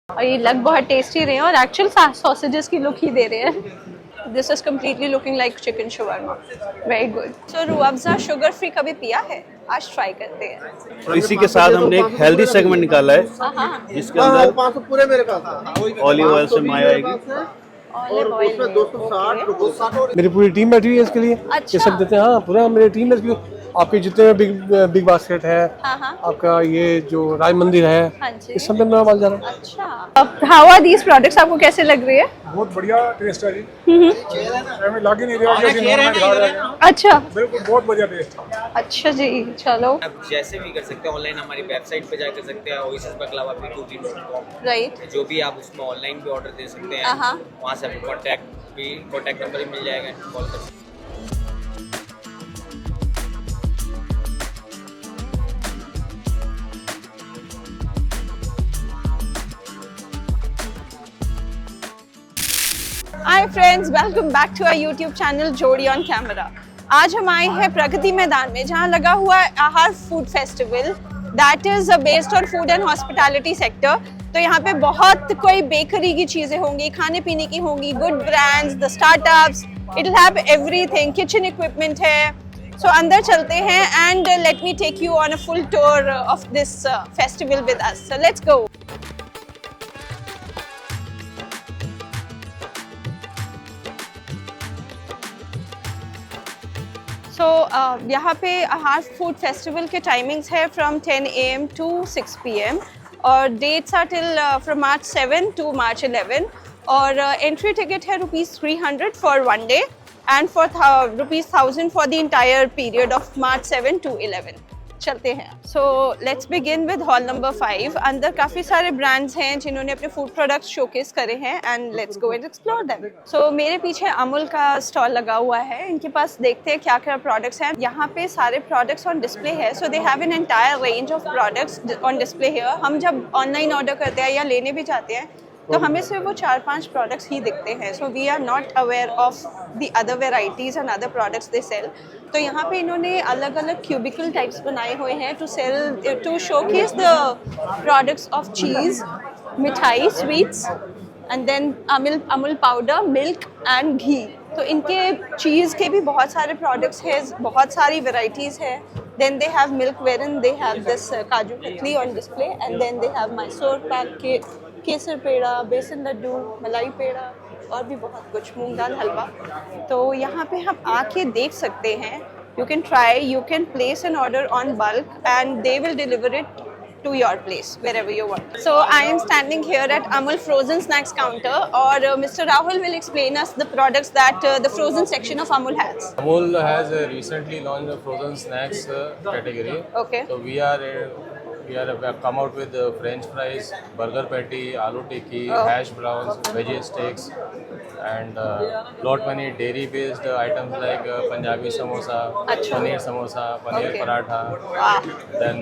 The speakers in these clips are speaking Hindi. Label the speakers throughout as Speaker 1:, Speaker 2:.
Speaker 1: और ये लग बहुत टेस्टी रहे हैं और एक्चुअल सॉसेजेस की लुक ही दे रहे हैं। This is completely looking like chicken shawarma, very good. So Rooh Afza sugar free कभी पिया है? आज ट्राई करते हैं।
Speaker 2: और इसी के साथ हमने एक हेल्दी सेगमेंट निकाला है जिसके अंदर
Speaker 3: पूरे मेरे पास
Speaker 2: ऑलिव ऑयल से माया आएगी।
Speaker 1: ऑलिव ऑयल में, ओके।
Speaker 3: मेरी पूरी टीम बैठी हुई है इसके लिए।
Speaker 1: अच्छा।
Speaker 3: ये सब देते हैं, हाँ पूरा मेरी टीम है। आपके जितने बिग बास्केट है,
Speaker 1: हाँ हाँ
Speaker 3: आपका ये जो राय मंदिर है,
Speaker 1: हाँ जी।
Speaker 3: इस सब में मेरा माल जा रहा है।
Speaker 1: अच्छा, हाउ आर दीज प्रोडक्ट्स? आपको कैसे लग रही है?
Speaker 4: बहुत बढ़िया टेस्ट है जी। हमें लग ही नहीं रहा कि ऐसी नॉर्मल खा रहे हैं।
Speaker 1: अच्छा
Speaker 4: बिल्कुल बहुत बढ़िया टेस्ट है।
Speaker 1: अच्छा जी, चलो।
Speaker 5: आप जैसे भी कर सकते हैं, ऑनलाइन हमारी वेबसाइट पे जा कर सकते हैं ओएसिस बकलावा p2g.com,
Speaker 1: राइट।
Speaker 5: जो भी आप उसमें ऑनलाइन भी ऑर्डर दे सकते हैं।
Speaker 1: हाँ।
Speaker 5: वहाँ से आपको कॉन्टैक्ट नंबर भी मिल जाएगा, कॉल कर सकते हैं।
Speaker 1: Hi friends, welcome back to our YouTube channel Jodi on camera. आज हम आए हैं प्रगति मैदान में, जहां लगा हुआ है आहार food festival that is based on food and hospitality sector. तो यहाँ पे बहुत कोई बेकरी की चीजें होंगी, खाने पीने की होंगी, good brands, the startups, it will have everything, kitchen equipment है। सो अंदर चलते हैं and let me take you on a full tour of this festival with us. So let's go. So यहाँ पे आहार फूड फेस्टिवल के टाइमिंग्स है फ्रॉम 10 AM to 6 PM और dates are till from March 7 to March 11 और एंट्री टिकट है ₹300 for one day and for ₹1000 for the entire period of March 7 to 11। चलते हैं। So let's begin with hall number 5। अंदर काफ़ी सारे ब्रांड्स हैं जिन्होंने अपने फूड प्रोडक्ट्स शोकेस करे हैं and let's go and explore them. So मेरे पीछे अमूल का स्टॉल लगा हुआ है, इनके पास देखते हैं क्या क्या प्रोडक्ट्स हैं। यहाँ पे सारे प्रोडक्ट्स ऑन डिस्प्ले है, so they have an entire range of products on display here. हम जब ऑनलाइन ऑर्डर करते हैं या लेने भी जाते हैं तो हमें सिर्फ वो 4-5 प्रोडक्ट्स ही दिखते हैं। So we are not aware of the other varieties and other products they sell. तो यहाँ पे इन्होंने अलग अलग क्यूबिकल टाइप्स बनाए हुए हैं to sell, to showcase the products of cheese, मिठाई, sweets and then Amul powder, milk and ghee. तो इनके चीज़ के भी बहुत सारे प्रोडक्ट्स हैं, बहुत सारी वेराइटीज़ है। Then they have milk wherein they have this kaju katli on display and then they have Mysore pak, केसर पेड़ा, बेसन लड्डू, मलाई पेड़ा और भी बहुत कुछ, मूंग दाल हलवा। तो यहाँ पे हम आके देख सकते हैं। You can try, you can place an order on bulk and they will deliver it to your place wherever you want. So I am standing here at Amul Frozen Snacks counter और Mr. Rahul will explain us the products that the frozen section of Amul has.
Speaker 6: Amul has recently launched a frozen snacks category.
Speaker 1: Okay.
Speaker 6: So we have come out with French fries, burger patty, aloo tikki, hash browns, veggie steaks, and lot many dairy-based items like Punjabi samosa, paneer samosa, paneer paratha, then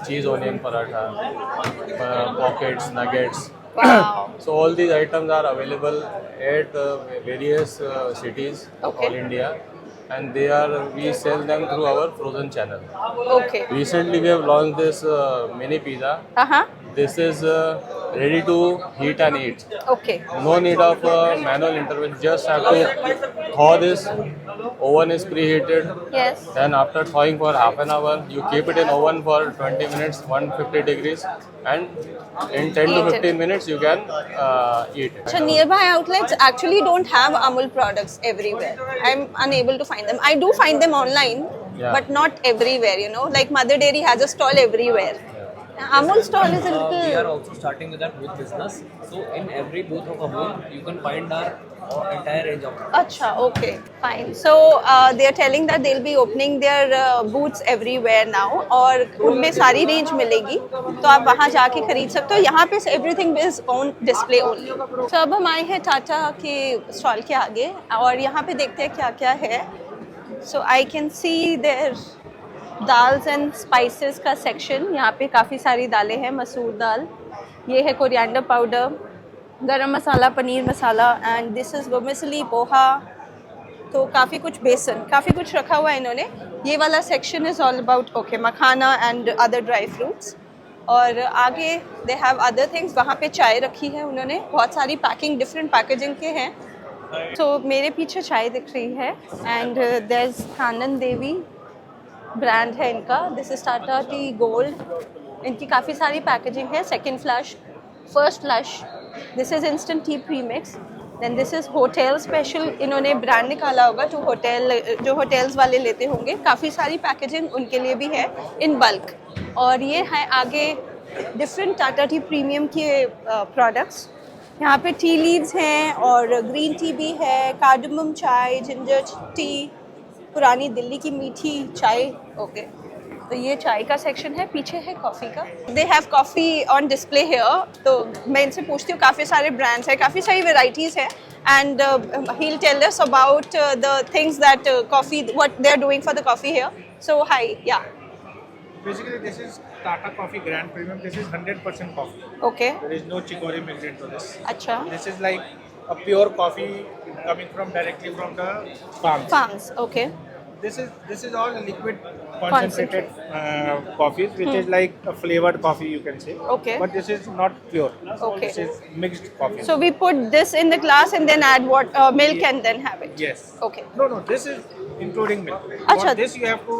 Speaker 6: cheese onion paratha, pockets, nuggets.
Speaker 1: Wow.
Speaker 6: So all these items are available at various cities
Speaker 1: Okay.
Speaker 6: all India, and we sell them through our frozen channel.
Speaker 1: Okay.
Speaker 6: Recently we have launched this mini pizza.
Speaker 1: Uh-huh.
Speaker 6: This is ready to heat and eat.
Speaker 1: Okay.
Speaker 6: No need of manual intervention. Just have to thaw this. Oven is preheated.
Speaker 1: Yes.
Speaker 6: Then after thawing for half an hour, you keep it in oven for 20 minutes, 150 degrees, and in 10 to
Speaker 1: Eat
Speaker 6: 15 minutes you can eat it.
Speaker 1: So nearby outlets actually don't have Amul products everywhere. I'm unable to find them. I do find them online, but not everywhere, you know. Like Mother Dairy has a stall everywhere. Amul stall is a
Speaker 5: We are
Speaker 1: little...
Speaker 5: also starting with that booth business. So in every booth of Amul, you can find our entire range of products.
Speaker 1: Acha, okay, fine. So they are telling that they'll be opening their booths everywhere now और उनमें सारी रेंज मिलेगी, तो आप वहाँ जाके खरीद सकते हो। यहाँ पे everything is on display only. So अब हम आए हैं टाटा के स्टॉल के आगे और यहाँ पे देखते हैं क्या क्या है। So I can see their dals and spices का सेक्शन। यहाँ पे काफ़ी सारी दालें हैं, मसूर दाल, ये है coriander powder, garam masala, paneer masala and this is vermicelli, poha. तो काफ़ी कुछ, बेसन, काफ़ी कुछ रखा हुआ है इन्होंने। ये वाला section is all about okay makhana and other dry fruits. और आगे दे हैव अदर थिंग्स, वहाँ पे चाय रखी है उन्होंने, बहुत सारी पैकिंग डिफरेंट पैकेजिंग के हैं। तो मेरे पीछे चाय दिख रही है and there is Anand Devi brand है इनका, this is Tata tea gold. इनकी काफ़ी सारी पैकेजिंग है, second flush, first flush, this is instant tea premix, then this is hotel special, इन्होंने ब्रांड निकाला होगा टू होटल, जो होटल्स वाले लेते होंगे। काफ़ी सारी पैकेजिंग उनके लिए भी है इन बल्क। और ये है आगे डिफरेंट टाटा टी प्रीमियम के प्रोडक्ट्स। यहाँ पे टी लीव्स हैं और ग्रीन टी भी है, कार्डमम चाय, जिंजर टी, पुरानी दिल्ली की मीठी चाय। ओके, तो ये चाय का सेक्शन है, पीछे है कॉफ़ी का। They have coffee on display here, तो मैं इनसे पूछती हूँ, काफ़ी सारे ब्रांड्स हैं, काफ़ी सारी वेराइटीज़ हैं and he will tell us about the things that coffee, what they are doing for the coffee here. So hi, या
Speaker 7: Basically, this is Tata Coffee Grand Premium. This is 100% coffee.
Speaker 1: Okay,
Speaker 7: There is no chicory mixed into this.
Speaker 1: अच्छा,
Speaker 7: This is like a pure coffee coming from directly from the farm.
Speaker 1: Farms, okay,
Speaker 7: This is all liquid concentrated coffees, which is like a flavored coffee, you can say.
Speaker 1: Okay.
Speaker 7: But this is not pure.
Speaker 1: Okay.
Speaker 7: This is mixed coffee.
Speaker 1: so we put this in the glass and then add what milk and then have it.
Speaker 7: Yes.
Speaker 1: Okay,
Speaker 7: No, this is including milk.
Speaker 1: Acha.
Speaker 7: For this you have to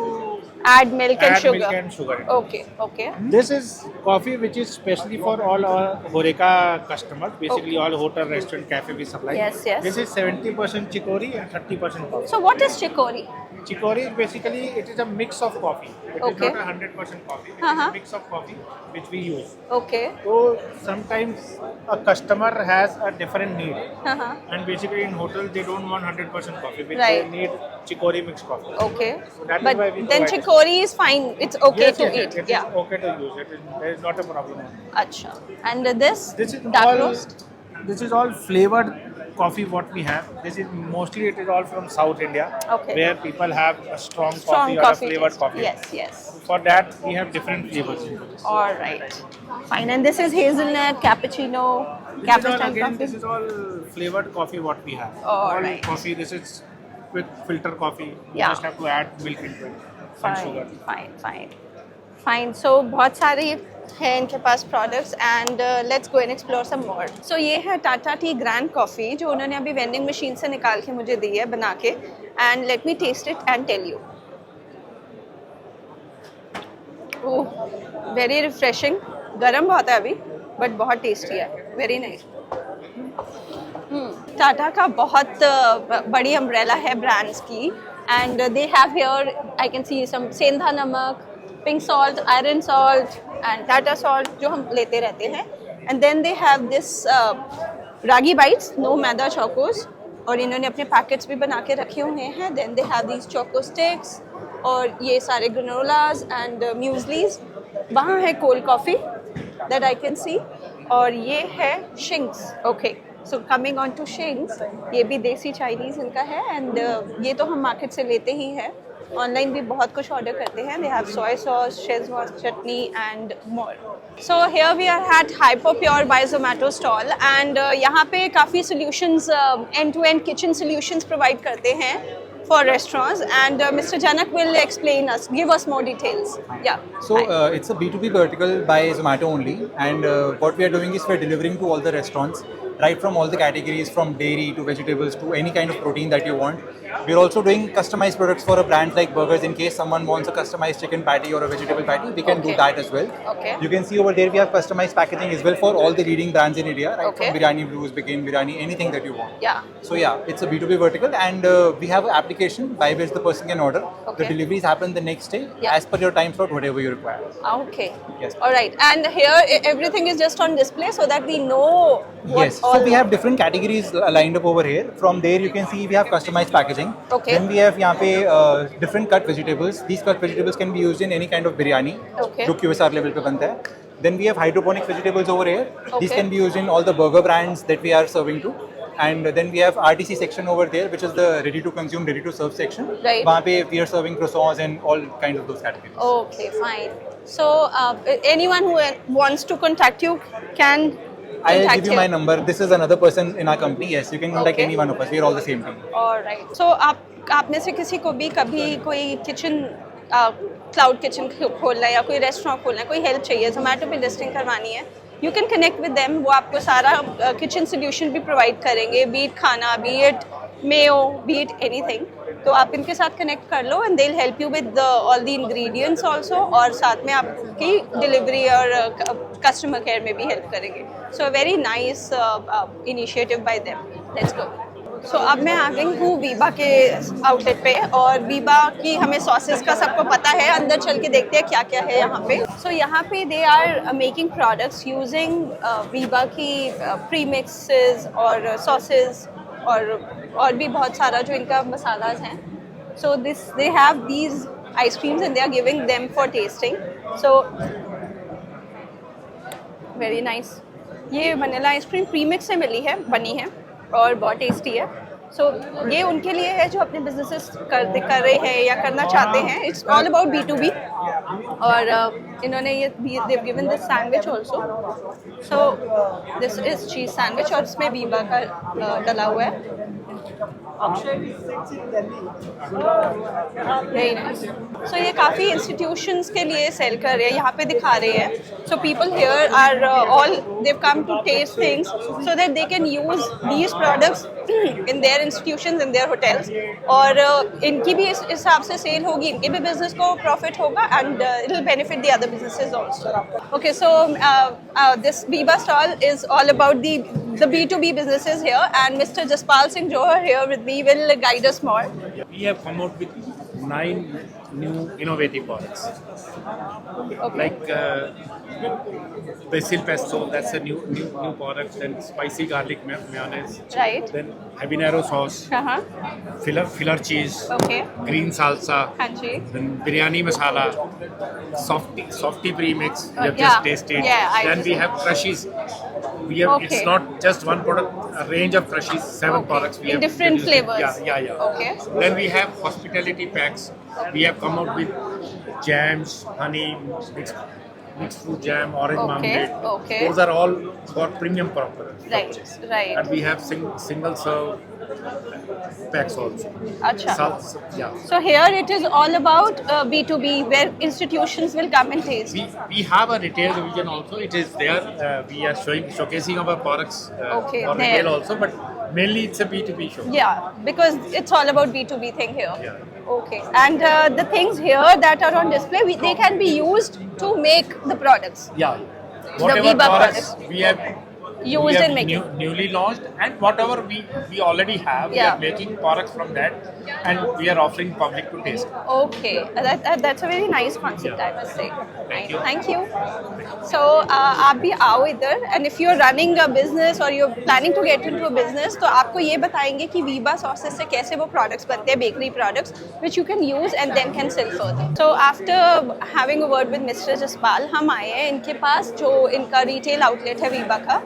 Speaker 1: add milk and
Speaker 7: add
Speaker 1: sugar.
Speaker 7: milk and sugar. in it.
Speaker 1: Okay, okay,
Speaker 7: This is coffee which is specially for all our Horeca customers. Basically, all hotel, restaurant, cafe we supply.
Speaker 1: Yes, yes.
Speaker 7: This is 70% chicory and 30% coffee.
Speaker 1: so what is chicory?
Speaker 7: Chicory is basically it is a mix of coffee. It
Speaker 1: Okay.
Speaker 7: is not a 100% coffee. It is
Speaker 1: Uh-huh.
Speaker 7: a mix of coffee which we use.
Speaker 1: Okay,
Speaker 7: So sometimes a customer has a different need,
Speaker 1: uh-huh.
Speaker 7: and basically in hotels they don't want 100% coffee. Which
Speaker 1: Right.
Speaker 7: They need chicory mixed coffee.
Speaker 1: Okay,
Speaker 7: So that is
Speaker 1: but
Speaker 7: why we
Speaker 1: then
Speaker 7: provide it.
Speaker 1: chicory is fine, it's okay
Speaker 7: Yes,
Speaker 1: to
Speaker 7: yes,
Speaker 1: eat.
Speaker 7: yes, it
Speaker 1: Yeah,
Speaker 7: is okay to use. There is not a problem.
Speaker 1: acha. And this
Speaker 7: This is
Speaker 1: dark
Speaker 7: all.
Speaker 1: roast?
Speaker 7: This is all flavored coffee. What we have. This is mostly it is all from South India,
Speaker 1: Okay.
Speaker 7: where people have a strong
Speaker 1: Strong
Speaker 7: coffee or a
Speaker 1: coffee
Speaker 7: flavored
Speaker 1: taste.
Speaker 7: coffee.
Speaker 1: Yes, yes.
Speaker 7: For that we have different flavors.
Speaker 1: All right, fine. And this is hazelnut, cappuccino,
Speaker 7: This is all
Speaker 1: cappuccino
Speaker 7: again.
Speaker 1: coffee.
Speaker 7: This is all flavored coffee. What we have.
Speaker 1: All
Speaker 7: all
Speaker 1: right.
Speaker 7: coffee. This is quick filter coffee. You
Speaker 1: Yeah.
Speaker 7: just have to add milk into it and sugar.
Speaker 1: Fine, fine, fine. So बहुत सारे हैं इनके पास products and let's go and explore some more. So ये है टाटा टी ग्रैंड कॉफ़ी जो उन्होंने अभी वेंडिंग मशीन से निकाल के मुझे दी है बना के, and let me taste it and tell you. Oh, very refreshing, गर्म बहुत है अभी बट बहुत टेस्टी है, वेरी नाइस। टाटा का बहुत बड़ी अम्ब्रेला है ब्रांड्स की and they have here I can see some sendha namak, pink salt, iron salt and Tata salt जो हम लेते रहते हैं, and then they have this ragi bites, no maida chocos, और इन्होंने अपने पैकेट्स भी बना के रखे हुए हैं। Then they have these choco sticks और ये सारे ग्रेनोलाज एंड म्यूजलीज। वहाँ है cold coffee that I can see, और ये है शिंक्स। Okay, so coming on to शिंक्स, ये भी देसी चाइनीज़ इनका है एंड ये तो हम मार्केट से लेते ही हैं, ऑनलाइन भी बहुत कुछ ऑर्डर करते हैं। They have soya sauce, schezwan chutney and more. So here we are at Hyperpure by Zomato stall and यहाँ पे काफ़ी solutions, end to end kitchen solutions provide करते हैं for restaurants, and Mr. Janak will explain us, give us more details. Yeah.
Speaker 8: So
Speaker 1: Hi.
Speaker 8: it's a B2B vertical by Zomato only, and what we are doing is we're delivering to all the restaurants, right from all the categories, from dairy to vegetables to any kind of protein that you want. We're also doing customized products for a brand like burgers. In case someone wants a customized chicken patty or a vegetable patty, we can do
Speaker 1: Okay.
Speaker 8: that as well.
Speaker 1: Okay.
Speaker 8: You can see over there we have customized packaging as well for all the leading brands in India, right?
Speaker 1: Okay.
Speaker 8: From Biryani Blues, Begin Biryani, anything that you want.
Speaker 1: Yeah.
Speaker 8: So yeah, it's a B2B vertical, and we have an application by which the person can order.
Speaker 1: Okay.
Speaker 8: The deliveries happen the next day
Speaker 1: Yeah.
Speaker 8: as per your time slot, whatever you require.
Speaker 1: Okay.
Speaker 8: Yes.
Speaker 1: All right. And here everything is just on display so that we know what
Speaker 8: Yes, so we have different categories lined up over here. From there you can see we have customized packaging.
Speaker 1: Okay.
Speaker 8: Then we have यहाँ पे different cut vegetables. These cut vegetables can be used in any kind of biryani.
Speaker 1: Okay.
Speaker 8: जो QSR level पे बनता है. Then we have hydroponic vegetables over here. These
Speaker 1: Okay.
Speaker 8: can be used in all the burger brands that we are serving to. And then we have RTC section over there, which is the ready to consume, ready to serve section.
Speaker 1: Right.
Speaker 8: वहाँ पे we are serving croissants and all kinds of those categories.
Speaker 1: Okay, fine. So anyone who wants to contact you can
Speaker 8: I'll
Speaker 1: contact
Speaker 8: give you my number. This is another person in our company. Yes, you can contact
Speaker 1: Okay.
Speaker 8: any one of us. We are all the same team.
Speaker 1: All right. So आप में से किसी को भी कभी कोई किचन क्लाउड किचन खोलना है या कोई रेस्टोरेंट खोलना है, कोई हेल्प चाहिए, जोमेटो पे लिस्टिंग करवानी है, you can connect with them. वो आपको सारा किचन सोल्यूशन भी प्रोवाइड करेंगे, बीट खाना, बीट मेयो, बीट एनीथिंग। तो आप इनके साथ कनेक्ट कर लो and they will help you with all the ingredients also, और साथ में आपकी डिलीवरी और कस्टमर केयर में भी हेल्प करेंगे। So very nice initiative by them. Let's go. So अब मैं आ गई हूँ वीबा के आउटलेट पे, और वीबा की हमें सॉसेस का सबको पता है, अंदर चल के देखते हैं क्या क्या है यहाँ पे। सो यहाँ पे they are making products using Veeba की प्रीमिक्सेस और सॉसेस और भी बहुत सारा जो इनका मसालाज हैं। So this they have these ice creams and they are giving them for tasting. So very nice. ये वनीला आइसक्रीम प्रीमिक्स से बनी है और बहुत टेस्टी है। सो ये उनके लिए है जो अपने बिजनेसेस कर रहे हैं या करना चाहते हैं। It's all about B2B। और इन्होंने ये they've given this sandwich also। So this is cheese sandwich और इसमें वीबा का डला हुआ है। Very nice. सो ये काफ़ी इंस्टीट्यूशंस के लिए सेल कर रहे हैं, यहाँ पे दिखा रहे हैं। So people here are all they've come to test things so that they can use these products in their institutions, in their hotels. और इनकी भी इस हिसाब से सेल होगी, इनके भी बिजनेस को प्रॉफिट होगा and it will benefit the other businesses also. Okay, so this Veeba stall is all about the B2B businesses here, and Mr. Jaspal Singh Johar here with me will guide us more.
Speaker 9: We have come out with 9 new innovative products.
Speaker 1: Okay.
Speaker 9: Like basil pesto, that's a new product. Then spicy garlic mayonnaise.
Speaker 1: Right.
Speaker 9: Then habanero sauce. Filler cheese.
Speaker 1: Okay.
Speaker 9: Green salsa.
Speaker 1: Hanji.
Speaker 9: Then biryani masala. Softy premix. You have
Speaker 1: Yeah.
Speaker 9: just tasted.
Speaker 1: Yeah, I
Speaker 9: Then we
Speaker 1: just-
Speaker 9: have crushies. We have.
Speaker 1: Okay.
Speaker 9: It's not just one product. A range of crushies. 7
Speaker 1: Okay.
Speaker 9: products. We
Speaker 1: In
Speaker 9: have
Speaker 1: different
Speaker 9: introduced.
Speaker 1: flavors.
Speaker 9: Yeah.
Speaker 1: Okay.
Speaker 9: Then we have hospitality packs. We have come out with jams, honey, mixed fruit jam, orange
Speaker 1: Okay,
Speaker 9: marmalade.
Speaker 1: okay.
Speaker 9: Those are all for premium purposes.
Speaker 1: Right, right.
Speaker 9: And we have single serve packs also.
Speaker 1: Acha.
Speaker 9: Yeah.
Speaker 1: So here it is all about B2B, where institutions will come and taste.
Speaker 9: We have a retail division also. It is there. We are showcasing our products
Speaker 1: Okay,
Speaker 9: for
Speaker 1: there.
Speaker 9: retail also, but mainly it's a B2B show.
Speaker 1: Yeah, because it's all about B2B thing here.
Speaker 9: Yeah.
Speaker 1: Okay, and the things here that are on display, they can be used to make the products.
Speaker 9: Yeah. Whatever
Speaker 1: Viva
Speaker 9: products we have
Speaker 1: Used
Speaker 9: we have
Speaker 1: in making.
Speaker 9: newly launched, and whatever we already have, we
Speaker 1: Yeah.
Speaker 9: are making products from that, and we are offering public to taste.
Speaker 1: Okay, that's a very nice concept, I must say.
Speaker 9: Thank you.
Speaker 1: Thank you. So आप भी आओ इधर, and if you're running a business or you're planning to get into a business, तो आपको ये बताएंगे कि वीबा सॉसेस से कैसे वो products बनते हैं, bakery products, which you can use and then can sell further. So after having a word with Mr. Jaspal, हम आए हैं इनके पास जो इनका retail outlet है वीबा का,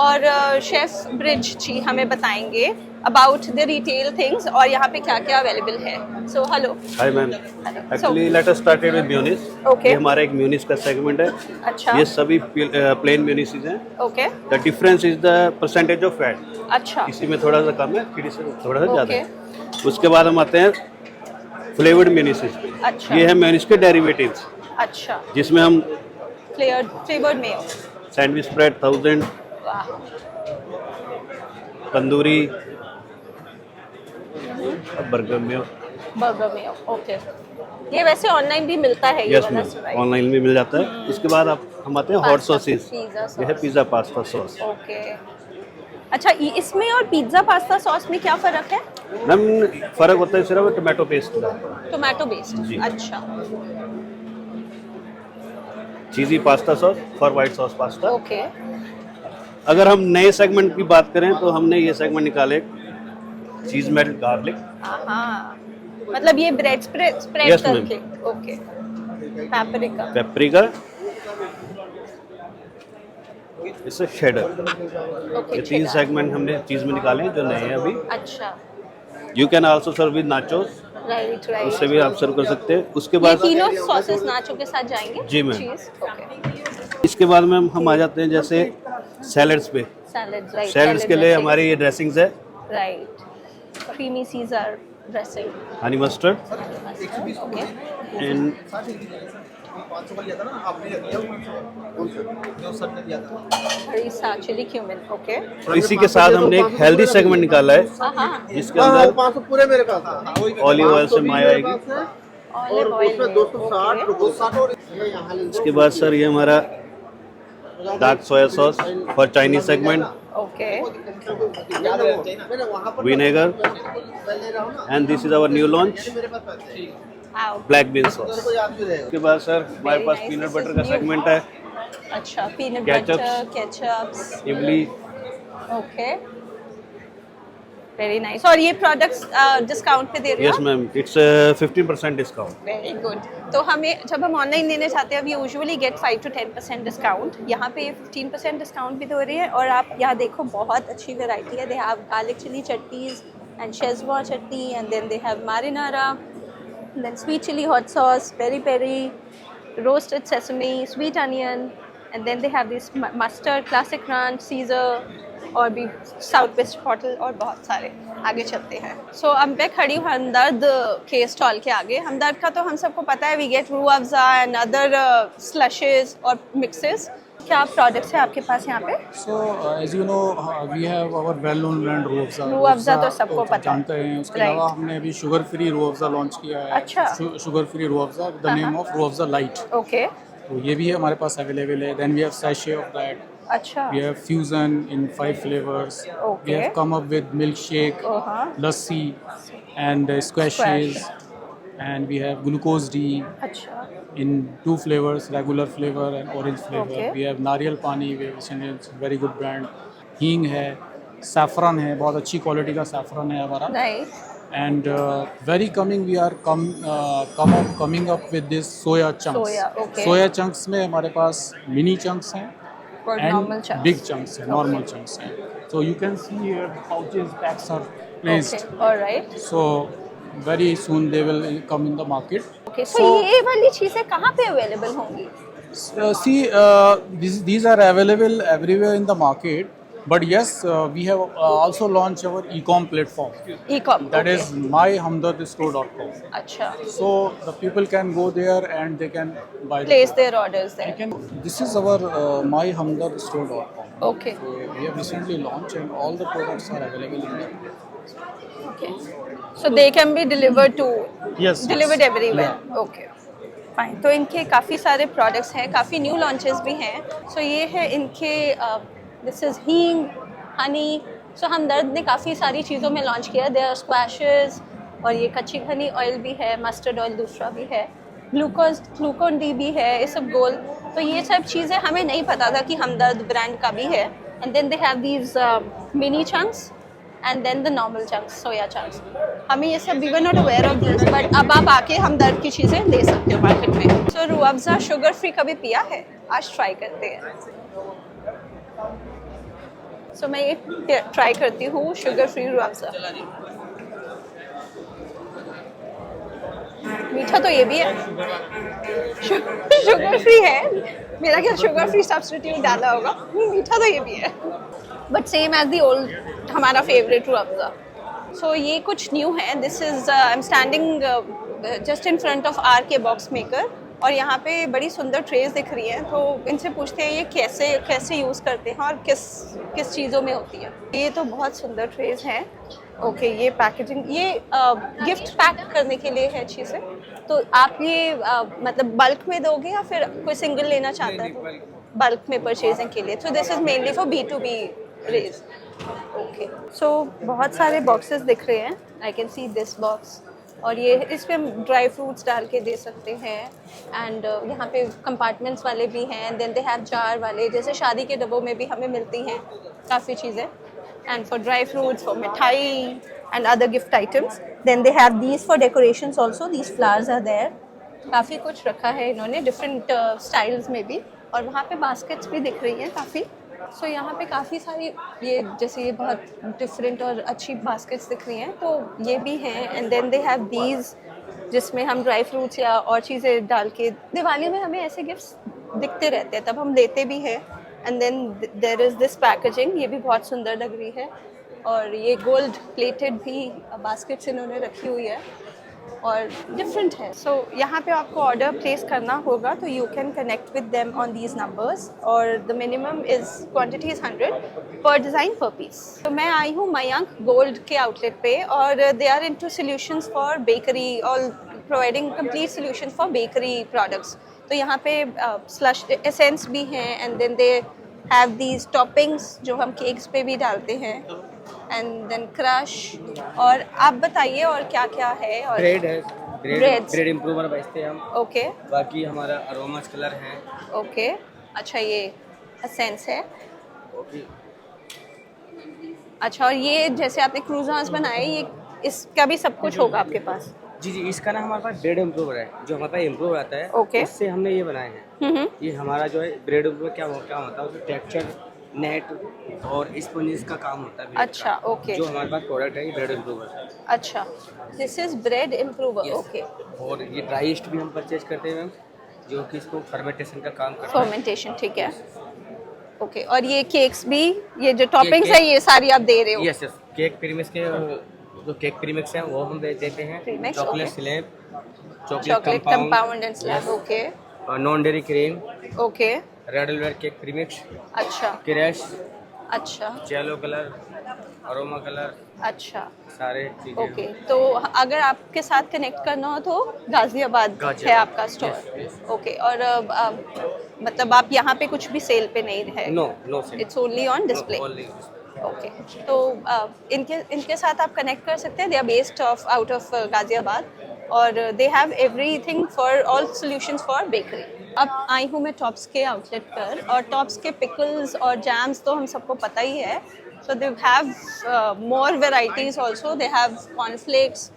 Speaker 1: और शेफ ब्रिज जी हमें बताएंगे अबाउट द रिटेल थिंग्स और यहाँ पे क्या क्या अवेलेबल है। So hello.
Speaker 2: Hi ma'am, actually let us started with म्यूनिस।
Speaker 1: Okay.
Speaker 2: ये हमारा एक म्यूनिस का सेगमेंट है।
Speaker 1: अच्छा।
Speaker 2: ये सभी प्लेन म्यूनिसेस हैं।
Speaker 1: Okay.
Speaker 2: The difference is the percentage of fat.
Speaker 1: अच्छा।
Speaker 2: इसी में थोड़ा सा कम है, फिर इससे थोड़ा सा ज़्यादा
Speaker 1: Okay.
Speaker 2: है। उसके बाद हम आते हैं फ्लेवर्ड म्यूनिसेस।
Speaker 1: अच्छा।
Speaker 2: ये है म्यूनिस के डेरिवेटिव्स,
Speaker 1: अच्छा।
Speaker 2: जिसमें हम
Speaker 1: फ्लेवर्ड मेयो।
Speaker 2: सैंडविच स्प्रेड 1000,
Speaker 1: वाह।
Speaker 2: Tandoori, burger Mayo.
Speaker 1: Burger Mayo. Okay. ये वैसे ऑनलाइन भी मिलता है ये
Speaker 2: यस
Speaker 1: वाला,
Speaker 2: मैम,
Speaker 1: right?
Speaker 2: ऑनलाइन भी मिल जाता है। इसके बाद हम आते हैं hot
Speaker 1: Pasta,
Speaker 2: sauces.
Speaker 1: pizza sauce.
Speaker 2: ये है पिज़्ज़ा पास्ता सॉस।
Speaker 1: ओके। अच्छा, इसमें और पिज्ज़ा पास्ता सॉस में क्या फ़र्क है?
Speaker 2: मैम फ़र्क होता है सिर्फ टोमेटो पेस्ट का।
Speaker 1: Tomato based.
Speaker 2: जी।
Speaker 1: अच्छा।
Speaker 2: Cheesy pasta sauce for white sauce pasta.
Speaker 1: Okay.
Speaker 2: अगर हम नए सेगमेंट की बात करें तो हमने ये सेगमेंट निकाले चीज़ मेल्ट गार्लिक।
Speaker 1: हाँ, मतलब ये ब्रेड स्प्रेड
Speaker 2: Yes, ma'am.
Speaker 1: करके। ओके। पैपरिका।
Speaker 2: पेपरिका, इससे शेडर।
Speaker 1: ओके।
Speaker 2: ये 3 सेगमेंट हमने चीज़ में निकाले हैं जो नए हैं अभी।
Speaker 1: अच्छा।
Speaker 2: You can also serve with nachos,
Speaker 1: right right.
Speaker 2: उससे भी आप सर्व कर सकते हैं। उसके
Speaker 1: ये
Speaker 2: बाद
Speaker 1: तीनों सॉसेस नाचो के साथ जाएंगे?
Speaker 2: जी, मैम।
Speaker 1: चीज़। ओके।
Speaker 2: इसके बाद मैम हम आ जाते हैं जैसे सैलड्स पे।
Speaker 1: Salads, right.
Speaker 2: सैलड्स के लिए हमारी ये ड्रेसिंग्स है।
Speaker 1: Right. Creamy caesar. Dressing
Speaker 2: honey mustard,
Speaker 1: okay
Speaker 2: and
Speaker 1: harissa chili cumin okay
Speaker 2: इसी के साथ हमने एक हेल्दी सेगमेंट निकाला है
Speaker 1: हाँ
Speaker 2: जिसके अंदर ऑलिव ऑयल से माया आएगी।
Speaker 1: ऑलिव ऑयल
Speaker 2: इसके बाद सर ये हमारा dark soya sauce for Chinese segment,
Speaker 1: okay
Speaker 2: vinegar, and this is our new launch black bean sauce. उसके बाद सर हमारे पास पीनट बटर का सेगमेंट है,
Speaker 1: अच्छा पीनट
Speaker 2: Ketchups.
Speaker 1: बटर केचप्स
Speaker 2: इमली,
Speaker 1: ओके वेरी नाइस। और ये प्रोडक्ट्स डिस्काउंट पे दे रहे
Speaker 2: यस
Speaker 1: हो?
Speaker 2: Ma'am, it's 15% discount.
Speaker 1: Very good. तो हमें जब हम ऑनलाइन लेने जाते हैं we usually get 5 to 10% discount, यहाँ पे 15% डिस्काउंट भी दे रही है। और आप यहाँ देखो बहुत अच्छी वैरायटी है, they have garlic chili chutneys and schezwan chutney and then they have marinara, then sweet chili hot sauce, peri peri, roasted sesame, sweet onion, and then they have this mustard, classic ranch, Caesar, और भी साउथ वेस्ट होटल और बहुत सारे। आगे चलते हैं। सो अब मैं खड़ी हूँ हमदर्द के स्टॉल के आगे। हमदर्द का तो हम सबको पता है, we get Rooh Afza and other स्लशेस और मिक्सेस। क्या प्रोडक्ट्स है आपके पास यहाँ पे?
Speaker 4: So as you know, we have our well-known brand Rooh Afza.
Speaker 1: Rooh Afza तो सबको पता है,
Speaker 4: जानते हैं। उसके
Speaker 1: Right.
Speaker 4: अलावा हमने अभी sugar free Rooh Afza launch किया है।
Speaker 1: अच्छा।
Speaker 4: Sugar free Rooh Afza, the name of Rooh Afza light.
Speaker 1: Okay
Speaker 4: तो ये भी हमारे पास अवेलेबल है। Then we have sachet of that.
Speaker 1: अच्छा
Speaker 4: We have fusion in 5 flavors.
Speaker 1: Okay.
Speaker 4: We have come up with milkshake, lassi, and squashes, and we have glucose D
Speaker 1: अच्छा
Speaker 4: in 2 flavors, regular flavor and orange flavor.
Speaker 1: Okay.
Speaker 4: We have नारियल पानी, which is very good brand. हींग है, saffron है, बहुत अच्छी क्वालिटी का saffron है हमारा.
Speaker 1: Nice
Speaker 4: And very coming, we are coming up with this soya chunks.
Speaker 1: Soya, okay.
Speaker 4: Soya chunks में हमारे पास mini chunks हैं.
Speaker 1: और
Speaker 4: And
Speaker 1: normal chunks.
Speaker 4: big chunks हैं, normal chunks हैं. So you can see here the pouches, packs are placed.
Speaker 1: Okay alright
Speaker 4: So very soon they will come in the market.
Speaker 1: Okay. So ये वाली चीज़ें कहाँ पे अवेलेबल होंगी?
Speaker 4: See, these are available everywhere in the market. But yes, we have also launched our e-com platform.
Speaker 1: E-com
Speaker 4: That is myhamdardstore.com.
Speaker 1: अच्छा
Speaker 4: So the people can go there and they can buy. the
Speaker 1: place
Speaker 4: product.
Speaker 1: Their orders
Speaker 4: They
Speaker 1: there
Speaker 4: can. This is our myhamdardstore.com.
Speaker 1: Okay
Speaker 4: So we have recently launched and all the products are available in there.
Speaker 1: Okay. So they can be delivered to
Speaker 4: Yes.
Speaker 1: Delivered everywhere okay fine. तो इनके काफ़ी सारे प्रोडक्ट्स हैं, काफ़ी न्यू लॉन्चेस भी हैं। सो ये है इनके दिस इज़ हींग हनी। सो हमदर्द ने काफ़ी सारी चीज़ों में लॉन्च किया। देयर आर स्क्वैशेस और ये कच्ची हनी ऑयल भी है, मस्टर्ड ऑयल दूसरा भी है, ग्लूकोन डी भी है, ये सब गोल। तो ये सब चीज़ें हमें नहीं पता था कि हमदर्द ब्रांड का भी है। And then they have these mini chunks and then the normal chunks, soya chunks. हमें ये सब we were not aware of this, but अब आप आके हमदर्द की चीज़ें ले सकते हो मार्केट में। सो रूह अफ़ज़ा शुगर फ्री कभी पिया है? आज ट्राई करते हैं। सो मैं ये ट्राई करती हूँ शुगर फ्री रूह अफ़ज़ा। मीठा तो ये भी है, शुगर फ्री है। मेरा क्या शुगर फ्री सब्स्टिट्यूट डाला होगा। मीठा तो ये भी है, but same as the old हमारा फेवरेट रूह अफ़ज़ा। सो ये कुछ न्यू है। This is I am standing just in front of R K box maker और यहाँ पे बड़ी सुंदर ट्रेज दिख रही हैं। तो इनसे पूछते हैं ये कैसे यूज़ करते हैं और किस चीज़ों में होती है। ये तो बहुत सुंदर ट्रेज हैं। ओके ये पैकेजिंग, ये गिफ्ट पैक करने के लिए है चीज़ें। तो आप ये मतलब बल्क में दोगे या फिर कोई सिंगल लेना चाहता है तो बल्क में परचेजिंग के लिए? तो this is mainly for B2B रेज। ओके सो बहुत सारे बॉक्सेस दिख रहे हैं। I can see this box और ये इस पे हम ड्राई फ्रूट्स डाल के दे सकते हैं। एंड यहाँ पे कंपार्टमेंट्स वाले भी हैं। देन दे हैव जार वाले, जैसे शादी के डब्बों में भी हमें मिलती हैं काफ़ी चीज़ें। And for dry fruits, for mithai and other gift items. Then they have these for decorations also, these flowers are there. काफ़ी कुछ रखा है इन्होंने डिफरेंट स्टाइल्स में भी। और वहाँ पे बास्केट्स भी दिख रही हैं काफ़ी। सो यहाँ पे काफ़ी सारी ये जैसे ये बहुत डिफरेंट और अच्छी बास्केट्स दिख रही हैं, तो ये भी हैं। And then they have these जिसमें हम ड्राई फ्रूट्स या और चीज़ें डाल के, दिवाली में हमें ऐसे गिफ्ट्स दिखते रहते हैं तब हम लेते भी हैं। And then there is this packaging, ये भी बहुत सुंदर लग रही है। और ये गोल्ड प्लेटेड भी बास्केट्स इन्होंने रखी हुई है और डिफरेंट है। सो यहाँ पे आपको ऑर्डर प्लेस करना होगा, तो you can connect with them on these numbers, और the minimum is quantity is 100 per design पर पीस। तो मैं आई हूँ मयंक गोल्ड के आउटलेट पे, और they are into solutions for bakery और providing complete solution for bakery products. तो यहाँ पे स्लश एसेंस भी हैं, and then they have these toppings जो हम केक्स पे भी डालते हैं, एंड देन क्रश। और आप बताइए और क्या क्या है? और
Speaker 10: ब्रेड है,
Speaker 1: Breads.
Speaker 10: ब्रेड इम्प्रूवर बेचते हैं हम।
Speaker 1: ओके
Speaker 10: बाकी हमारा अरोमास कलर है।
Speaker 1: ओके, अच्छा ये एसेंस है। अच्छा, और ये जैसे आपने क्रूज़ांस बनाए, ये इसका भी सब कुछ होगा आपके पास?
Speaker 10: जी जी, इसका ना हमारे पास ब्रेड इम्प्रूवर है, जो हमारे पास इम्प्रूवर आता है।
Speaker 1: ओके।
Speaker 10: इससे हमने ये बनाए हैं। ये हमारा जो है ब्रेड इम्प्रूवर क्या होता है, उसमें टेक्सचर, नेट और स्पंजेस का काम होता है। bread
Speaker 1: अच्छा,
Speaker 10: का।
Speaker 1: ओके।
Speaker 10: जो हमारे पास प्रोडक्ट है ये ब्रेड इम्प्रूवर।
Speaker 1: अच्छा, this is bread improver. Okay.
Speaker 10: और ये ड्राई ईस्ट भी हम परचेज करते हैं मैम, जो कि इसको फर्मेंटेशन का काम करता है।
Speaker 1: फर्मेंटेशन, ठीक है। ओके, और ये केक्स भी, ये जो टॉपिंग्स है ये सारी आप दे रहे हो?
Speaker 10: यस यस, केक प्रीमिक्स के जो केक प्रीमिक्स हैं वो हम देते हैं।
Speaker 1: Premix,
Speaker 10: chocolate
Speaker 1: okay.
Speaker 10: Slab,
Speaker 1: chocolate compound and slab. Okay
Speaker 10: non dairy cream,
Speaker 1: okay,
Speaker 10: red velvet cake premix,
Speaker 1: अच्छा
Speaker 10: क्रैश,
Speaker 1: अच्छा
Speaker 10: येलो कलर, अरोमा कलर,
Speaker 1: अच्छा,
Speaker 10: सारे चीजें।
Speaker 1: ओके। तो अगर आपके साथ कनेक्ट करना हो तो गाजियाबाद है आपका स्टोर? ओके। और मतलब आप यहाँ पे कुछ भी सेल पे नहीं है?
Speaker 10: No no sale,
Speaker 1: it's only on display. Okay, तो इनके साथ आप कनेक्ट कर सकते हैं। They are based out of Ghaziabad, और they have everything for all solutions for bakery. अब आई हूँ मैं टॉप्स के आउटलेट पर, और टॉप्स के पिकल्स और जैम्स तो हम सबको पता ही है। So they have more varieties also. They have cornflakes,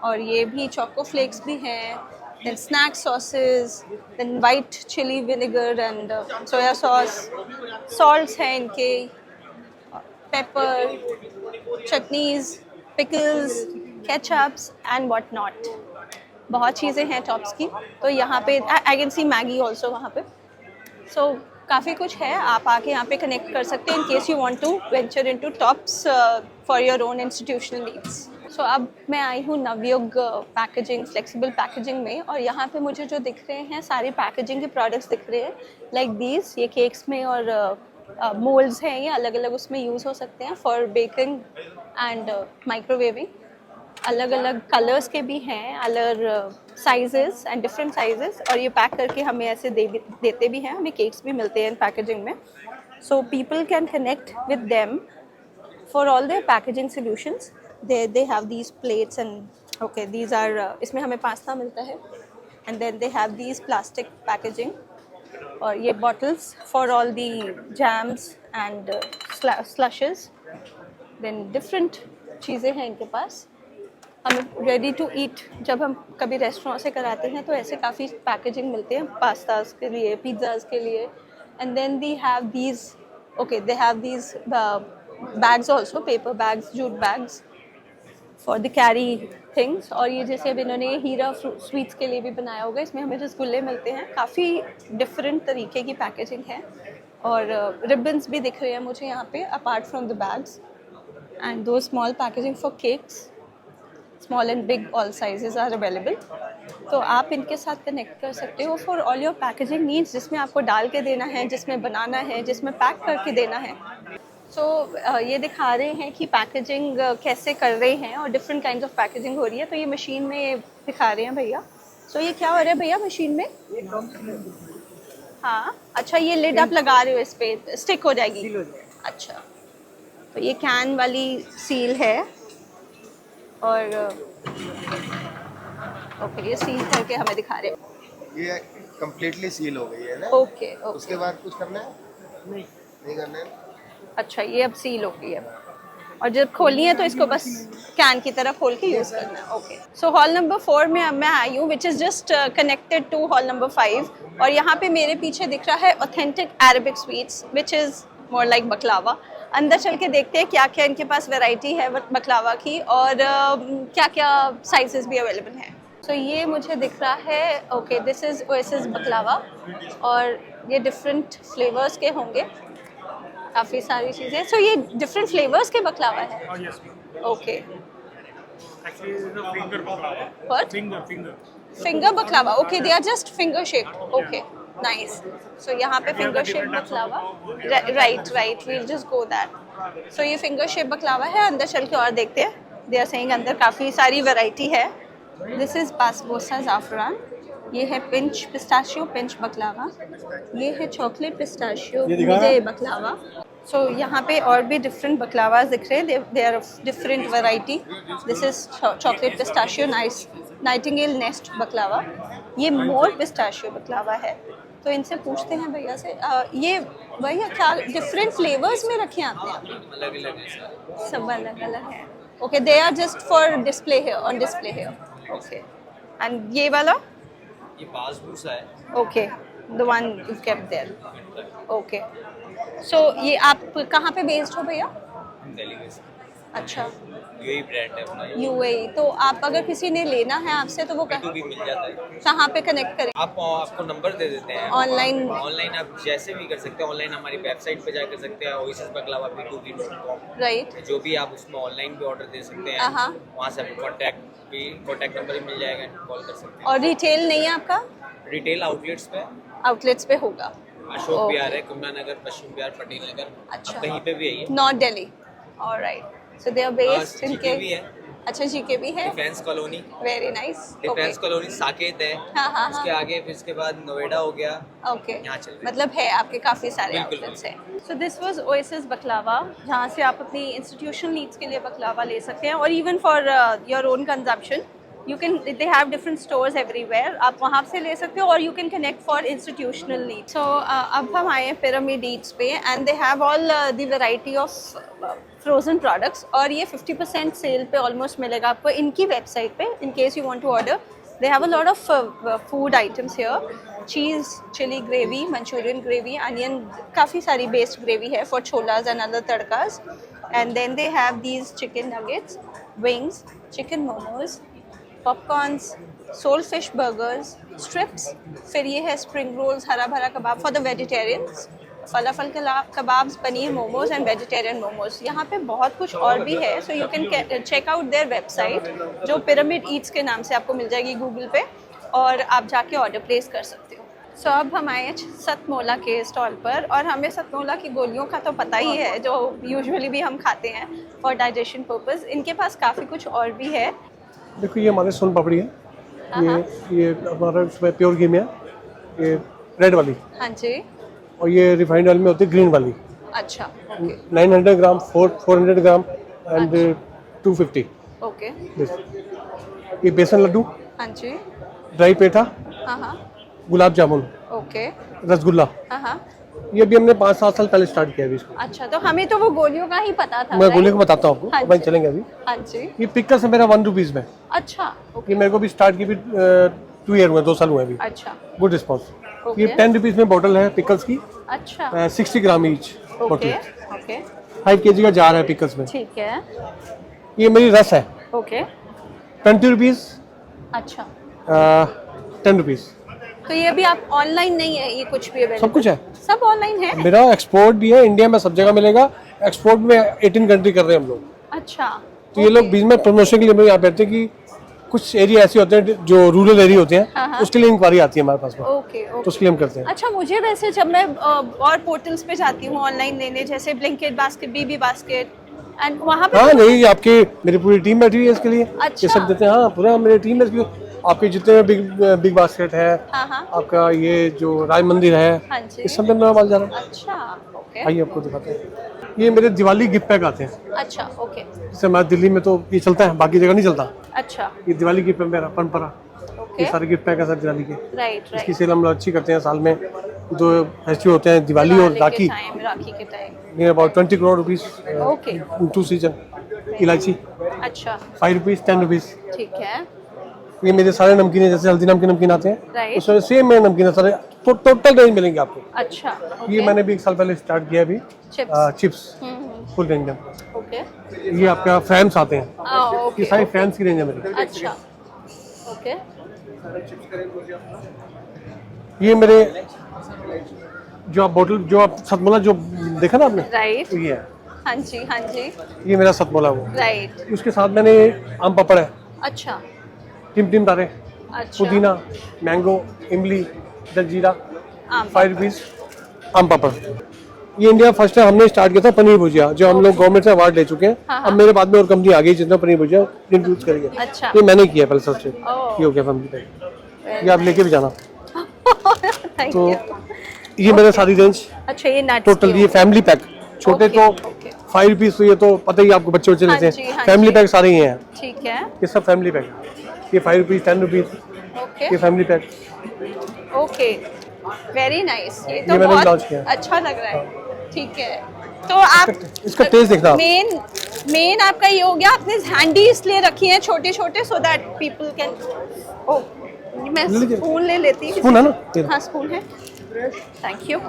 Speaker 1: और ये भी चोको फ्लेक्स भी हैं, then snack sauces, then white chili vinegar and soya sauce, salts हैं इनके, pepper, chutneys, pickles, ketchups and what not. बहुत चीज़ें हैं टॉप्स की। तो यहाँ पे आई कैन सी मैगी ऑल्सो वहाँ पे। सो काफ़ी कुछ है, आप आके यहाँ पे कनेक्ट कर सकते हैं in case you want to venture into tops for your own institutional needs. So अब मैं आई हूँ नवयुग पैकेजिंग, फ्लेक्सिबल पैकेजिंग में, और यहाँ पे मुझे जो दिख रहे हैं सारे पैकेजिंग के प्रोडक्ट्स दिख रहे हैं, लाइक दीज, ये केक्स में, और मोल्ड्स हैं, ये अलग अलग उसमें यूज़ हो सकते हैं फॉर बेकिंग एंड माइक्रोवेविंग। अलग अलग कलर्स के भी हैं, अलग साइजेस एंड डिफरेंट साइजेस, और ये पैक करके हमें ऐसे देते भी हैं, हमें केक्स भी मिलते हैं इन पैकेजिंग में। So people can connect with them for all their packaging solutions. they have these plates and okay, these are इसमें हमें पास्ता मिलता है, and then they have these plastic packaging, और ये bottles for all the jams and slushes, then different चीज़ें हैं इनके पास। हमें रेडी टू ईट जब हम कभी रेस्टोरेंट से कराते हैं तो ऐसे काफ़ी पैकेजिंग मिलते हैं पास्ताज के लिए, पिज़्ज़ाज के लिए, and then they have these, okay, they have these bags also, paper bags, jute bags for the carry things. और ये जैसे अब इन्होंने हीरा स्वीट्स के लिए भी बनाया होगा, इसमें हमें रसगुल्ले मिलते हैं। काफ़ी डिफरेंट तरीके की पैकेजिंग है, और रिबन्स भी दिख रहे हैं मुझे यहाँ पे apart from the bags, and though small packaging for cakes, small and big all sizes are available. तो आप इनके साथ कनेक्ट कर सकते हो for all your packaging needs, जिसमें आपको डाल के देना है, जिसमें बनाना है, जिसमें पैक करके देना है। सो ये दिखा रहे हैं कि पैकेजिंग कैसे कर रहे हैं, और डिफरेंट काइंड्स ऑफ पैकेजिंग हो रही है। तो ये मशीन में दिखा रहे हैं भैया। सो ये क्या हो रहा है भैया मशीन में? हाँ, अच्छा, ये लिड आप लगा रहे हो, इस पे स्टिक हो जाएगी? अच्छा, तो ये कैन वाली सील है, और ओके, ये सील करके हमें दिखा रहे हैं।
Speaker 11: ये कंप्लीटली सील हो गई है ना?
Speaker 1: ओके,
Speaker 11: उसके बाद कुछ करना है? नहीं करना है।
Speaker 1: अच्छा, ये अब सील हो गई है, और जब खोलनी है तो इसको बस कैन की तरह खोल के यूज़ करना है। ओके, सो हॉल नंबर 4 में अब मैं आई हूँ, which is just connected to hall number 5, और यहाँ पे मेरे पीछे दिख रहा है authentic Arabic sweets, which is more like baklava. अंदर चल के देखते हैं क्या क्या इनके पास वैरायटी है बकलावा की, और क्या क्या साइजेस भी अवेलेबल हैं। सो ये मुझे दिख रहा है, ओके, दिस इज़ ओएसिस बकलावा, और ये डिफरेंट फ्लेवर्स के होंगे, काफ़ी सारी चीज़ें। सो ये डिफरेंट फ्लेवर्स के बकलावा है?
Speaker 7: yes.
Speaker 1: Okay.
Speaker 7: Actually, this is a finger baklava.
Speaker 1: What? Finger baklava. Okay, they are just finger shaped. Okay, nice. So यहाँ पे finger shaped baklava. Right. We'll just go that. So ये finger shaped baklava है। अंदर चल के और देखते हैं। They are saying अंदर काफ़ी सारी variety है। This is basbousa ज़ाफ़रान। ये है पिंच पिस्ताशियो पिंच बकलावा। ये है चॉकलेट पिस्ताशियो मिले बकलावा। सो यहाँ पे और भी डिफरेंट बकलावाज दिख रहे हैं, they are of different variety. This is chocolate pistachio nightingale nest baklava. ये मोर पिस्ताशियो बकलावा है। तो इनसे पूछते हैं भैया से, ये भैया क्या डिफरेंट फ्लेवर्स में रखे हैं आपने? सब अलग अलग है। Okay, they are just for display here, on display here. Okay, and ये वाला?
Speaker 5: ये बासबूसा है।
Speaker 1: Okay, the one you kept there. Okay, so ये आप कहाँ पे बेस्ड हो भैया?
Speaker 5: दिल्ली में।
Speaker 1: अच्छा,
Speaker 5: यूएई ब्रांड है अपना।
Speaker 1: यूएई। तो आप अगर किसी ने लेना है आपसे तो वो
Speaker 5: भी मिल जाता है।
Speaker 1: कहाँ पे कनेक्ट करें?
Speaker 5: आपको नंबर दे देते हैं।
Speaker 1: ऑनलाइन
Speaker 5: आप जैसे भी कर सकते हैं। ऑनलाइन हमारी वेबसाइट पे जाकर सकते हैं, ओएसिस बकलावा b2b.com।
Speaker 1: राइट।
Speaker 5: जो भी आप उसमें ऑनलाइन भी ऑर्डर दे सकते हैं। वहाँ से आपको कॉन्टैक्ट नंबर भी मिल जाएगा, कॉल कर सकते हैं।
Speaker 1: और रिटेल नहीं है आपका?
Speaker 5: रिटेल आउटलेट्स
Speaker 1: पे होगा।
Speaker 5: अशोक विहार है, कुमला नगर, पश्चिम विहार, पटेल नगर।
Speaker 1: अच्छा,
Speaker 5: कहीं पे भी है ये।
Speaker 1: North Delhi. Alright, so they are based in के।
Speaker 5: भी है।
Speaker 1: अच्छा, जीके भी है।
Speaker 5: Defence colony.
Speaker 1: Very nice.
Speaker 5: Defence colony Saket है।
Speaker 1: हाँ।
Speaker 5: उसके आगे फिर उसके बाद नोएडा हो गया।
Speaker 1: ओके,
Speaker 5: यहाँ चल रहे हैं।
Speaker 1: मतलब है आपके काफ़ी सारे आउटलेट्स हैं। सो दिस वाज ओएसिस बकलावा, जहाँ से आप अपनी इंस्टीट्यूशनल नीड्स के लिए बकलावा ले सकते हैं, और even for your own consumption you can, they have different stores everywhere, आप वहाँ से ले सकते हो, और you can connect for institutional needs. So अब हम आए हैं Pyramid Eats पे, and they have all the variety of frozen products, और ये 50% सेल पे ऑलमोस्ट मिलेगा आपको इनकी वेबसाइट पे, in case you want to order. They have a lot of food items here, cheese, chili gravy, Manchurian gravy, onion, काफ़ी सारी based gravy है for cholas and other tadkas. And then they have these chicken nuggets, wings, chicken momos, popcorns, sole fish burgers, strips, फिर ये है spring rolls, hara bhara kebab for the vegetarians, falafel kebabs, paneer momos and vegetarian momos. यहाँ पे बहुत कुछ और भी है। So you can check out their website, जो पिरामिड ईट्स के नाम से आपको मिल जाएगी गूगल पे, और आप जाके ऑर्डर प्लेस कर सकते हो। सो अब हम आए सतमोला के स्टॉल पर, और हमें सतमोला की गोलियों का तो पता ही है, जो यूजुअली भी हम खाते हैं फॉर डाइजेशन पर्पज़। इनके पास काफ़ी कुछ और भी है।
Speaker 3: देखो, ये हमारे सोन पापड़ी है, ये हमारा इसमें प्योर घी में है, ये रेड वाली।
Speaker 1: हाँ जी।
Speaker 3: और ये रिफाइंड ऑयल में होती है ग्रीन वाली।
Speaker 1: अच्छा,
Speaker 3: 900 ग्राम, 400 ग्राम एंड 250।
Speaker 1: ओके।
Speaker 3: ये बेसन लड्डू।
Speaker 1: हाँ जी।
Speaker 3: ड्राई पेठा।
Speaker 1: हाँ।
Speaker 3: गुलाब जामुन।
Speaker 1: ओके।
Speaker 3: रसगुल्ला।
Speaker 1: हाँ।
Speaker 3: ये भी हमने 5-7 साल पहले स्टार्ट किया अभी इसको।
Speaker 1: अच्छा, तो हमें तो वो गोलियों का ही पता था।
Speaker 3: मैं गोलियों को बताता हूँ आपको।
Speaker 1: हाँ
Speaker 3: वहीं चलेंगे अभी।
Speaker 1: हाँ जी।
Speaker 3: ये पिकल्स है मेरा 1 रुपीज़ में।
Speaker 1: अच्छा,
Speaker 3: ये मेरे को भी स्टार्ट की भी 2 ईयर हुए, 2 साल हुए अभी।
Speaker 1: अच्छा,
Speaker 3: गुड रिस्पॉन्स। ये 10 रुपीज़ में बॉटल है पिकल्स की।
Speaker 1: अच्छा।
Speaker 3: 60 ग्राम ईच बॉटल।
Speaker 1: ओके।
Speaker 3: 5 kg का जार है पिकल्स में।
Speaker 1: ठीक है।
Speaker 3: ये मेरी रस है।
Speaker 1: ओके।
Speaker 3: 20 रुपीज़।
Speaker 1: अच्छा।
Speaker 3: 10 रुपीज़।
Speaker 1: तो ये भी आप ऑनलाइन नहीं है, ये कुछ भी अवेलेबल?
Speaker 3: सब कुछ है,
Speaker 1: सब ऑनलाइन है।
Speaker 3: मेरा एक्सपोर्ट भी है, इंडिया में सब जगह मिलेगा। एक्सपोर्ट में 18 कंट्री कर रहे हैं हम लोग।
Speaker 1: अच्छा।
Speaker 3: तो ये लोग बीच में प्रमोशन के लिए मेरे यहाँ पे आते हैं कि कुछ एरिया ऐसे होते हैं जो रूरल एरिया होते हैं, उसके लिए इंक्वायरी आती है हमारे पास में।
Speaker 1: ओके।
Speaker 3: तो उसके लिए हम करते हैं।
Speaker 1: अच्छा, मुझे वैसे जब मैं और पोर्टल्स पे जाती हूँ ऑनलाइन लेने, जैसे Blinkit basket, BB basket, and वहाँ पे
Speaker 3: नहीं, आपकी मेरी पूरी टीम बैठी हुई है इसके लिए।
Speaker 1: अच्छा।
Speaker 3: ये सब देते हैं। हाँ, पूरा मेरी टीम है। आपके जितने बिग बास्केट है, आपका ये जो राय मंदिर है, इस सब में मेरा माल जा रहा है।
Speaker 1: अच्छा, ओके।
Speaker 3: आइए आपको दिखाते हैं। ये मेरे दिवाली गिफ्ट पैक आते हैं।
Speaker 1: अच्छा, ओके।
Speaker 3: जैसे हमारे दिल्ली में तो ये चलता है, बाकी जगह नहीं चलता।
Speaker 1: अच्छा।
Speaker 3: ये दिवाली गिफ्ट पैक मेरा परंपरा। ये सारे गिफ्ट पैक है सर दिवाली के।
Speaker 1: राइट।
Speaker 3: इसकी सेल हम लोग अच्छी करते हैं। साल में 2 फेस्टिवल होते हैं, दिवाली और राखी।
Speaker 1: राखी के टाइम
Speaker 3: ये about 20 crore rupees.
Speaker 1: Okay.
Speaker 3: 2 season. इलायची।
Speaker 1: अच्छा।
Speaker 3: 5 रुपीस, 10 रुपीस।
Speaker 1: ठीक है।
Speaker 3: ये मेरे सारे नमकीन है, जैसे हल्दी नमकीन आते हैं, उसमें सेम मेरे नमकीन है सारे। तो टोटल रेंज मिलेंगे आपको।
Speaker 1: अच्छा।
Speaker 3: ये मैंने भी 1 साल पहले स्टार्ट किया अभी। चिप्स फुल रेंज में।
Speaker 1: ओके।
Speaker 3: ये आपका फ्रैम्स आते हैं।
Speaker 1: ओके।
Speaker 3: ये सारी फ्रैम्स की रेंज है मेरी।
Speaker 1: अच्छा, ओके।
Speaker 3: ये मेरे जो आप बोतल जो आप सतमोला जो देखा ना आपने,
Speaker 1: राइट,
Speaker 3: ये है।
Speaker 1: हाँ जी हाँ जी,
Speaker 3: ये मेरा सतमोला वो,
Speaker 1: राइट।
Speaker 3: उसके साथ मैंने आम पापड़ है,
Speaker 1: अच्छा
Speaker 3: टिम तारे,
Speaker 1: अच्छा,
Speaker 3: पुदीना, मैंगो, इमली, जलजीरा,
Speaker 1: आम
Speaker 3: 5 रुपीज आम पापड़। ये इंडिया फर्स्ट है, हमने स्टार्ट किया था पनीर भुजिया, जो हम लोग गवर्नमेंट से अवार्ड ले चुके हैं।
Speaker 1: हाँ,
Speaker 3: अब मेरे बाद में और कंपनी आ गई जितना पनीर भुजिया इंट्रोड्यूस करेंगे।
Speaker 1: अच्छा,
Speaker 3: ये मैंने किया पहले सबसे,
Speaker 1: ओह।
Speaker 3: ये हो गया फैमिली पैक, ये आप लेके भी जाना।
Speaker 1: थैंक
Speaker 3: तो
Speaker 1: यू।
Speaker 3: ये मेरा सारी रेंज
Speaker 1: अच्छा, ये नट्स
Speaker 3: टोटल, ये फैमिली पैक छोटे
Speaker 1: ओके,
Speaker 3: तो
Speaker 1: ओके।
Speaker 3: 5 रुपीज, तो ये तो पता ही आपको, बच्चे बच्चे
Speaker 1: हाँ
Speaker 3: लेते
Speaker 1: जी,
Speaker 3: हैं।
Speaker 1: हाँ
Speaker 3: फैमिली
Speaker 1: जी।
Speaker 3: पैक सारे ही हैं,
Speaker 1: ठीक है,
Speaker 3: ये सब फैमिली पैक। ये 5 रुपीज, 10 रुपीज,
Speaker 1: ओके
Speaker 3: ये family pack.
Speaker 1: Okay, very nice. ये तो
Speaker 3: ये मैंने लॉन्च
Speaker 1: बहुत
Speaker 3: किया।
Speaker 1: अच्छा लग रहा है। ठीक है, तो आप
Speaker 3: इसका टेस्ट देखना आप।
Speaker 1: मेन आपका ये हो गया, आपने हैंडी इसलिए रखी है छोटे छोटे, सो दैट पीपल कैन। ओ, मैं स्पून ले लेती हूँ।
Speaker 3: स्पून है ना?
Speaker 1: हाँ, स्पून है, थैंक यू।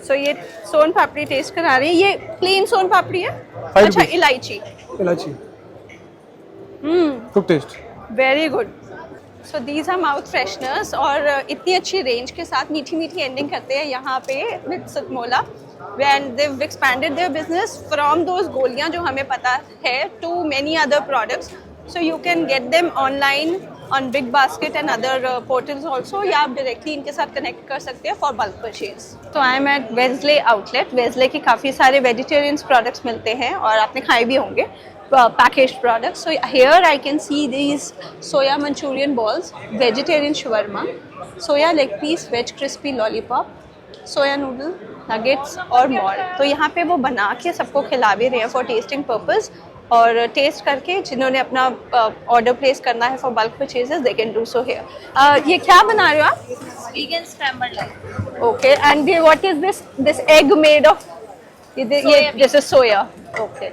Speaker 1: सो ये सोन पापड़ी टेस्ट करा रही है, ये प्लेन सोन पापड़ी है। अच्छा, इलायची,
Speaker 3: good taste,
Speaker 1: very good. So these are mouth fresheners, और इतनी अच्छी रेंज के साथ मीठी मीठी एंडिंग करते हैं यहाँ पे with Satmola, and they've expanded their business from those गोलियाँ जो हमें पता है to many other products, so you can get them online on Big Basket and other portals also, या आप directly इनके साथ connect कर सकते हैं for bulk purchase। तो I am at Wesley outlet। Wesley के काफ़ी सारे vegetarian products मिलते हैं और आपने खाए भी होंगे, packaged products। So here I can see these soya Manchurian balls, vegetarian shawarma, soya leg piece, veg crispy lollipop, soya noodle, nuggets और मोर। तो यहाँ पे वो बना के सबको खिला भी रहे हैं फॉर टेस्टिंग पर्पस, और टेस्ट करके जिन्होंने अपना ऑर्डर प्लेस करना है for bulk purchases, they can do so here. ये क्या बना रहे हो आप? Vegan scrambled egg. Okay, and what is this egg made of? ये this is soya. Okay,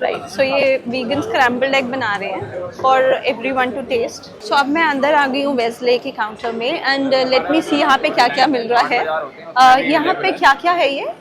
Speaker 1: right. So ये वीगन स्क्रैम्बल्ड एग बना रहे हैं for everyone to taste. So अब मैं अंदर आ गई हूँ वेस्ले के काउंटर में, एंड लेट मी सी यहाँ पे क्या क्या मिल रहा है। यहाँ पे क्या क्या है ये?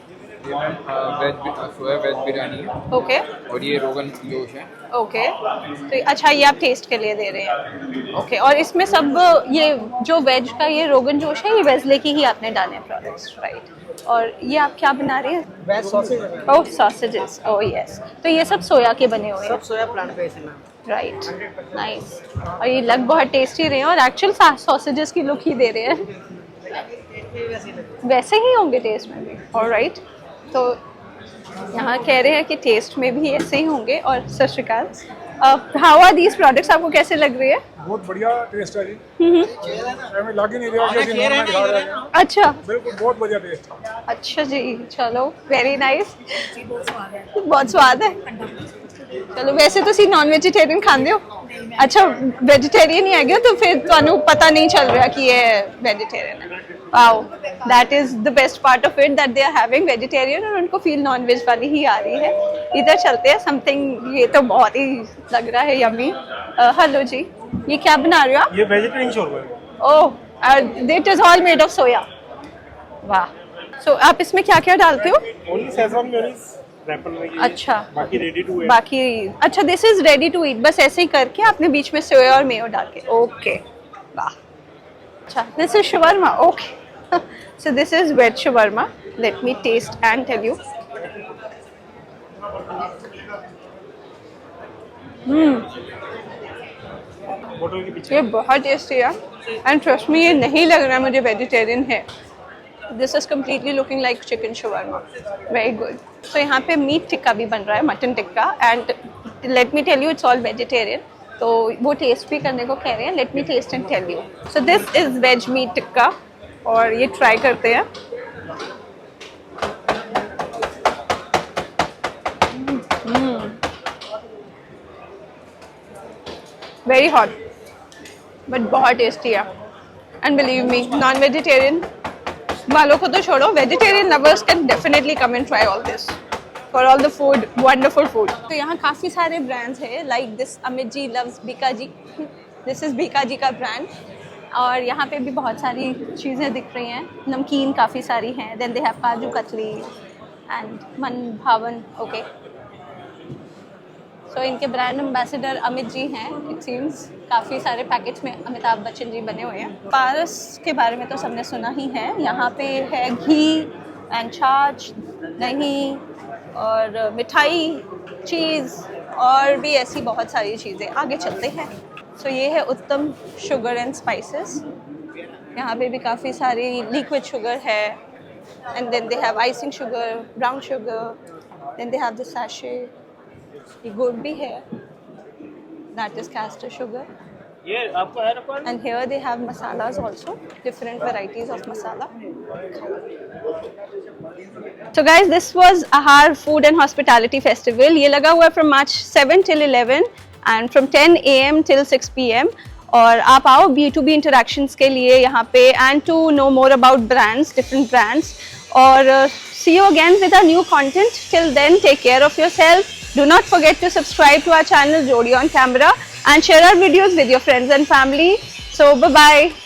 Speaker 12: सोया वेज बिरयानी है।
Speaker 1: ओके,
Speaker 12: और ये रोगन जोश है।
Speaker 1: ओके, तो अच्छा, ये आप टेस्ट के लिए दे रहे हैं। ओके, और इसमें सब ये जो वेज का ये रोगन जोश है, ये वेस्ले की ही आपने डाले हैं प्रोडक्ट्स, राइट? और ये आप क्या बना रहे हैं?
Speaker 10: Veg sausage.
Speaker 1: Oh, sausages, oh yes. तो ये सब सोया के बने हुए हैं?
Speaker 10: सब सोया प्लांट बेस्ड है,
Speaker 1: राइट, नाइस। और ये लग बहुत टेस्टी रहे हैं, और एक्चुअल सॉसेजेस की लुक ही दे रहे हैं, वैसे ही होंगे टेस्ट में भी। ऑलराइट, तो यहाँ कह रहे हैं कि टेस्ट में भी ऐसे ही होंगे। और सत श्री अकाल, हाउ आर दीज प्रोडक्ट्स, आपको कैसे लग रही है?
Speaker 13: बहुत बढ़िया टेस्ट है जी। हमें लग ही नहीं रहा कि ऐसे नॉर्मल खा रहे हैं।
Speaker 1: अच्छा,
Speaker 13: बिल्कुल बहुत बढ़िया टेस्ट है।
Speaker 1: अच्छा जी, चलो, वेरी नाइस। बहुत स्वाद है। चलो, वैसे ਤੁਸੀਂ नॉन वेजिटेरियन खाते हो? अच्छा, वेजिटेरियन ही है गया, तो फिर ਤੁਹਾਨੂੰ पता नहीं चल रहा कि ये वेजिटेरियन है। Wow, that is the best part of it, that they are having vegetarian, और उनको फील नॉन वेज वाली ही आ रही है। इधर चलते हैं, समथिंग, ये तो बहुत ही लग रहा है यम्मी। हेलो जी, ये क्या बना रहे हो आप?
Speaker 7: ये वेजिटेरियन शोरबा है।
Speaker 1: Oh, it is all made of soya. वाह। सो आप इसमें क्या क्या डालते हो?
Speaker 7: ओनली शेजवान मेयोनीज रैपर में।
Speaker 1: अच्छा,
Speaker 7: बाकी रेडी टू ईट।
Speaker 1: बाकी अच्छा, this is ready to eat, बस ऐसे ही करके आपने बीच में सोया और मेयो डाल के। ओके, वाह। अच्छा, this is shawarma। Okay, so this is veg shawarma। Let me taste and tell you. ये बहुत टेस्टी है, एंड ट्रस्ट मी, ये नहीं लग रहा है मुझे वेजिटेरियन है। This is completely looking like chicken shawarma, very good. तो यहाँ पे मीट टिक्का भी बन रहा है, mutton tikka, and let me tell you it's all vegetarian, तो वो टेस्ट भी करने को कह रहे हैं। Let me taste and tell you. So this is veg meat tikka, और ये ट्राई करते हैं। वेरी हॉट, बट बहुत टेस्टी है, and believe me, non vegetarian वालों को तो छोड़ो, vegetarian lovers can definitely come and try all this for all the food, wonderful food. तो यहाँ काफ़ी सारे ब्रांड्स हैं, like this Amit ji loves Bika ji, this is Bika ji का ब्रांड। और यहाँ पे भी बहुत सारी चीज़ें दिख रही हैं, नमकीन काफ़ी सारी हैं, then they have kaju katli and मन भावन। ओके, सो इनके ब्रांड एम्बेसडर अमित जी हैं, इट सीम्स काफ़ी सारे पैकेज में अमिताभ बच्चन जी बने हुए हैं। पारस के बारे में तो सबने सुना ही है। यहाँ पे है घी एंड छाछ, दही और मिठाई, चीज़ और भी ऐसी बहुत सारी चीज़ें। आगे चलते हैं। सो ये है उत्तम शुगर एंड स्पाइसेस। यहाँ पे भी काफ़ी सारी लिक्विड शुगर है and then they have icing sugar, brown sugar, then they have the sachet. ये गुड़ भी है, that is castor sugar. And here they have masalas also, different varieties of masala. So guys, this was Ahar Food and Hospitality Festival. ये लगा हुआ है from March 7 till 11 and from 10 AM till 6 PM. और आप आओ B2B interactions के लिए यहाँ पे and to know more about brands, different brands. और see you again with our new content. Till then, take care of yourself. Do not forget to subscribe to our channel Jodi on Camera and share our videos with your friends and family. So bye bye.